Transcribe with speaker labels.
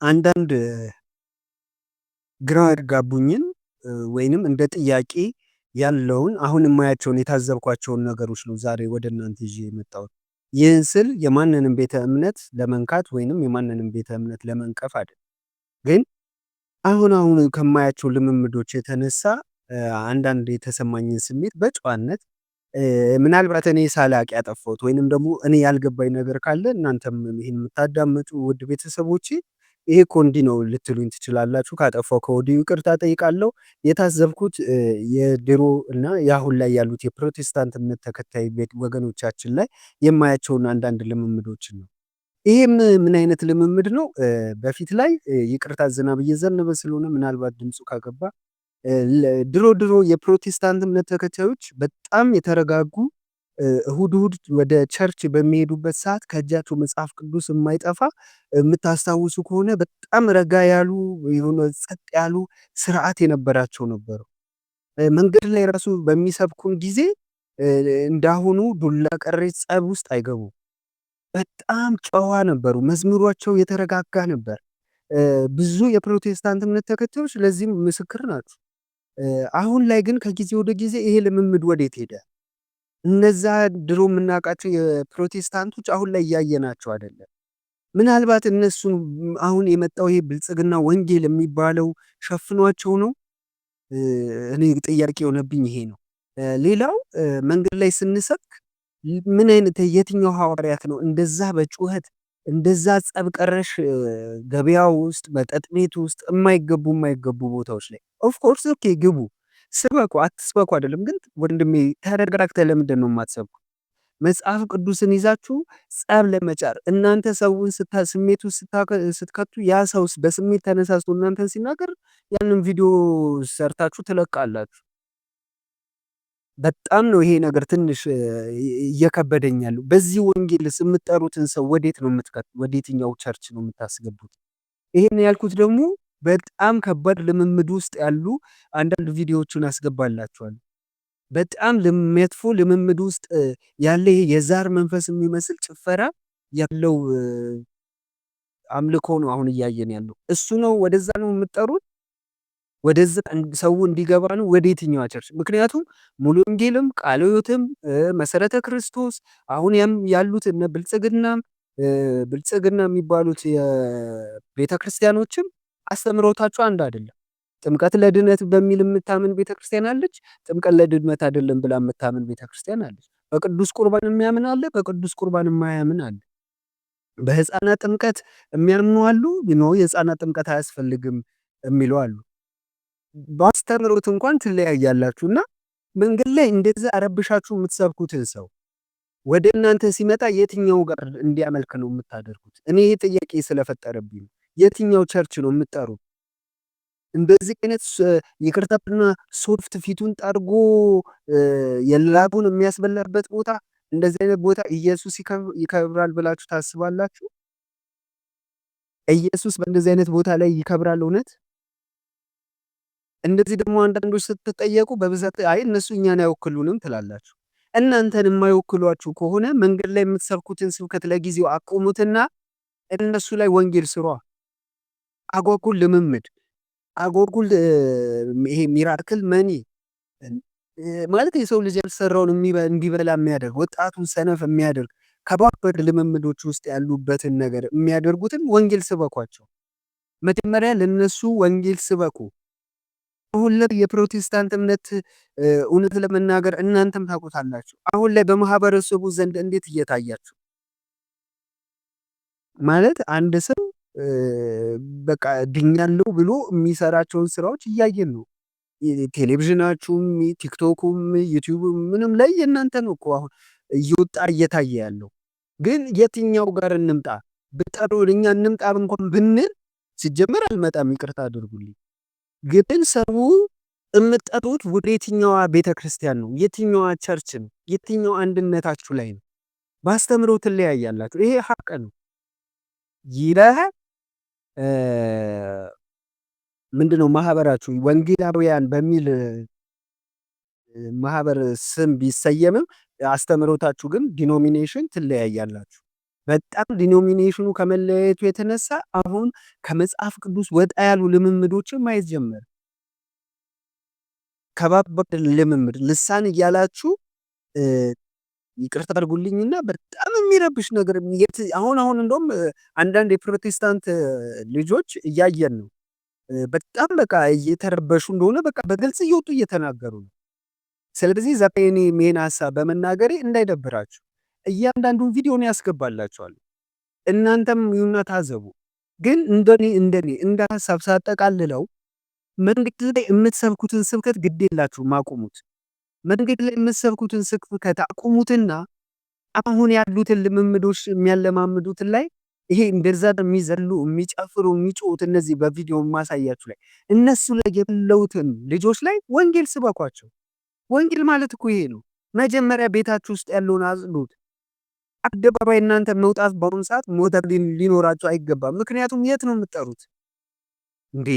Speaker 1: አንዳንድ ግራ ያጋቡኝን ወይንም እንደ ጥያቄ ያለውን አሁን የማያቸውን የታዘብኳቸውን ነገሮች ነው ዛሬ ወደ እናንተ ይዤ የመጣሁት። ይህን ስል የማንንም ቤተ እምነት ለመንካት ወይንም የማንንም ቤተ እምነት ለመንቀፍ አይደለም። ግን አሁን ከማያቸው ልምምዶች የተነሳ አንዳንድ የተሰማኝን ስሜት በጨዋነት ምናልባት እኔ ሳላቅ ያጠፋሁት ወይንም ደግሞ እኔ ያልገባኝ ነገር ካለ እናንተም ይሄን የምታዳምጡ ውድ ቤተሰቦቼ ይሄ እኮ እንዲህ ነው ልትሉኝ ትችላላችሁ። ካጠፋው ከወዲሁ ይቅርታ ጠይቃለሁ። የታዘብኩት የድሮ እና የአሁን ላይ ያሉት የፕሮቴስታንት እምነት ተከታይ ወገኖቻችን ላይ የማያቸውን አንዳንድ ልምምዶችን ነው። ይሄም ምን አይነት ልምምድ ነው? በፊት ላይ ይቅርታ ዝናብ እየዘነበ ስለሆነ ምናልባት ድምፁ ካገባ ድሮ የፕሮቴስታንት እምነት ተከታዮች በጣም የተረጋጉ እሁድ ወደ ቸርች በሚሄዱበት ሰዓት ከእጃቸው መጽሐፍ ቅዱስ የማይጠፋ የምታስታውሱ ከሆነ በጣም ረጋ ያሉ የሆነ ጸጥ ያሉ ስርዓት የነበራቸው ነበሩ። መንገድ ላይ ራሱ በሚሰብኩን ጊዜ እንዳሁኑ ዱላ ቀረሽ ጸብ ውስጥ አይገቡም። በጣም ጨዋ ነበሩ። መዝሙሯቸው የተረጋጋ ነበር። ብዙ የፕሮቴስታንት እምነት ተከታዮች ለዚህም ምስክር ናቸው። አሁን ላይ ግን ከጊዜ ወደ ጊዜ ይሄ ልምምድ ወዴት ሄደ? እነዛ ድሮ የምናውቃቸው የፕሮቴስታንቶች አሁን ላይ እያየናቸው አይደለም። ምናልባት እነሱን አሁን የመጣው ይሄ ብልጽግና ወንጌል የሚባለው ሸፍኗቸው ነው? እኔ ጥያቄ የሆነብኝ ይሄ ነው። ሌላው መንገድ ላይ ስንሰብክ ምን አይነት የትኛው ሐዋርያት ነው እንደዛ በጩኸት እንደዛ ጸብ ቀረሽ ገበያው ውስጥ መጠጥ ቤት ውስጥ የማይገቡ ቦታዎች ላይ ኦፍ ኮርስ ኦኬ ግቡ ስበኩ አትስበኩ አይደለም። ግን ወንድሜ ተረጋግተህ ለምንድን ነው የማትሰብኩ? መጽሐፍ ቅዱስን ይዛችሁ ጸብ ለመጫር እናንተ ሰውን ስሜት ውስጥ ስትከቱ ያ ሰውስ በስሜት ተነሳስቶ እናንተን ሲናገር ያንን ቪዲዮ ሰርታችሁ ትለቃላችሁ። በጣም ነው ይሄ ነገር ትንሽ እየከበደኝ ያለው። በዚህ ወንጌልስ የምትጠሩትን ሰው ወዴት ነው የምትከቱት? ወዴትኛው ቸርች ነው የምታስገቡት? ይሄን ያልኩት ደግሞ በጣም ከባድ ልምምድ ውስጥ ያሉ አንዳንድ ቪዲዮዎችን አስገባላችኋለሁ። በጣም መጥፎ ልምምድ ውስጥ ያለ ይሄ የዛር መንፈስ የሚመስል ጭፈራ ያለው አምልኮ ነው አሁን እያየን ያለው። እሱ ነው ወደዛ ነው የምትጠሩት? ወደዛ ሰው እንዲገባ ነው ወደ የትኛው ቸርች? ምክንያቱም ሙሉ ወንጌልም ቃለ ሕይወትም መሰረተ ክርስቶስ አሁን ያሉት እነ ብልጽግና የሚባሉት የቤተክርስቲያኖችም አስተምሮታቸው አንድ አይደለም። ጥምቀት ለድነት በሚል የምታምን ቤተክርስቲያን አለች። ጥምቀት ለድነት አይደለም ብላ የምታምን ቤተክርስቲያን አለች። በቅዱስ ቁርባን የሚያምን አለ፣ በቅዱስ ቁርባን የማያምን አለ። በህፃናት ጥምቀት የሚያምኑ አሉ፣ የህፃናት ጥምቀት አያስፈልግም የሚሉ አሉ። በአስተምሮት እንኳን ትለያያላችሁና መንገድ ላይ እንደዛ አረብሻችሁ የምትሰብኩትን ሰው ወደ እናንተ ሲመጣ የትኛው ጋር እንዲያመልክ ነው የምታደርጉት? እኔ ይሄ ጥያቄ ስለፈጠረብኝ የትኛው ቸርች ነው የምትጠሩት? እንደዚህ አይነት ይቅርታና ሶፍት ፊቱን ጠርጎ የላቡን የሚያስበላበት ቦታ እንደዚህ አይነት ቦታ ኢየሱስ ይከብራል ብላችሁ ታስባላችሁ? ኢየሱስ በእንደዚህ አይነት ቦታ ላይ ይከብራል እውነት? እንደዚህ ደግሞ አንዳንዶች ስትጠየቁ በብዛት አይ እነሱ እኛን አይወክሉንም ትላላችሁ። እናንተን የማይወክሏችሁ ከሆነ መንገድ ላይ የምትሰብኩትን ስብከት ለጊዜው አቁሙትና እነሱ ላይ ወንጌል ስሯ። አጓጉል ልምምድ አጓጉል ይሄ ሚራክል መኒ ማለት የሰው ልጅ ያልሰራውን እንዲበላ የሚያደርግ ወጣቱን ሰነፍ የሚያደርግ ከባድ ልምምዶች ውስጥ ያሉበትን ነገር የሚያደርጉትን ወንጌል ስበኳቸው። መጀመሪያ ለነሱ ወንጌል ስበኩ። አሁን ላይ የፕሮቴስታንት እምነት እውነት ለመናገር እናንተም ታውቁታላችሁ። አሁን ላይ በማህበረሰቡ ዘንድ እንዴት እየታያችሁ ማለት አንድ ሰው በቃ ድኛለሁ ብሎ የሚሰራቸውን ስራዎች እያየን ነው። ቴሌቪዥናችሁም ቲክቶኩም ዩቲዩብም ምንም ላይ የእናንተ ነው እኮ አሁን እየወጣ እየታየ ያለው። ግን የትኛው ጋር እንምጣ? ብጠሩን እኛ እንምጣ እንኳን ብንል ሲጀመር አልመጣም፣ ይቅርታ አድርጉልኝ። ግን ሰው የምትጠሩት ወደ የትኛዋ ቤተክርስቲያን ነው? የትኛዋ ቸርች ነው? የትኛው አንድነታችሁ ላይ ነው? በአስተምሮ ትለያያላችሁ። ይሄ ሀቅ ነው። ይለህ ምንድነው ማህበራችሁ ወንጌላውያን በሚል ማህበር ስም ቢሰየምም አስተምሮታችሁ ግን ዲኖሚኔሽን ትለያያላችሁ። በጣም ዲኖሚኔሽኑ ከመለያየቱ የተነሳ አሁን ከመጽሐፍ ቅዱስ ወጣ ያሉ ልምምዶችን ማየት ጀመረ። ከባባድ ልምምድ ልሳን እያላችሁ ይቅርታ አድርጉልኝና በጣም የሚረብሽ ነገር አሁን እንደውም አንዳንድ የፕሮቴስታንት ልጆች እያየን ነው። በጣም በቃ እየተረበሹ እንደሆነ በቃ በግልጽ እየወጡ እየተናገሩ ነው። ስለዚህ ዛሬ እኔ ይሄን ሀሳብ በመናገሬ እንዳይደብራችሁ እያንዳንዱን ቪዲዮን ያስገባላችኋል። እናንተም ይሁንና ታዘቡ። ግን እንደኔ እንደ ሀሳብ ሳጠቃልለው መንገድ ላይ የምትሰብኩትን ስብከት ግድ የላችሁም አቁሙት። መንገድ ላይ የምትሰብኩትን ስብከት አቁሙትና አሁን ያሉትን ልምምዶች የሚያለማምዱትን ላይ ይሄ እንደዛ የሚዘሉ የሚጨፍሩ የሚጮሁት እነዚህ በቪዲዮ ማሳያችሁ ላይ እነሱ ላይ የለውትን ልጆች ላይ ወንጌል ስበኳቸው። ወንጌል ማለት እኮ ይሄ ነው። መጀመሪያ ቤታችሁ ውስጥ ያለውን አጽዱት። አደባባይ እናንተ መውጣት በአሁኑ ሰዓት ሞተር ሊኖራችሁ አይገባም። ምክንያቱም የት ነው የምትጠሩት እንዴ?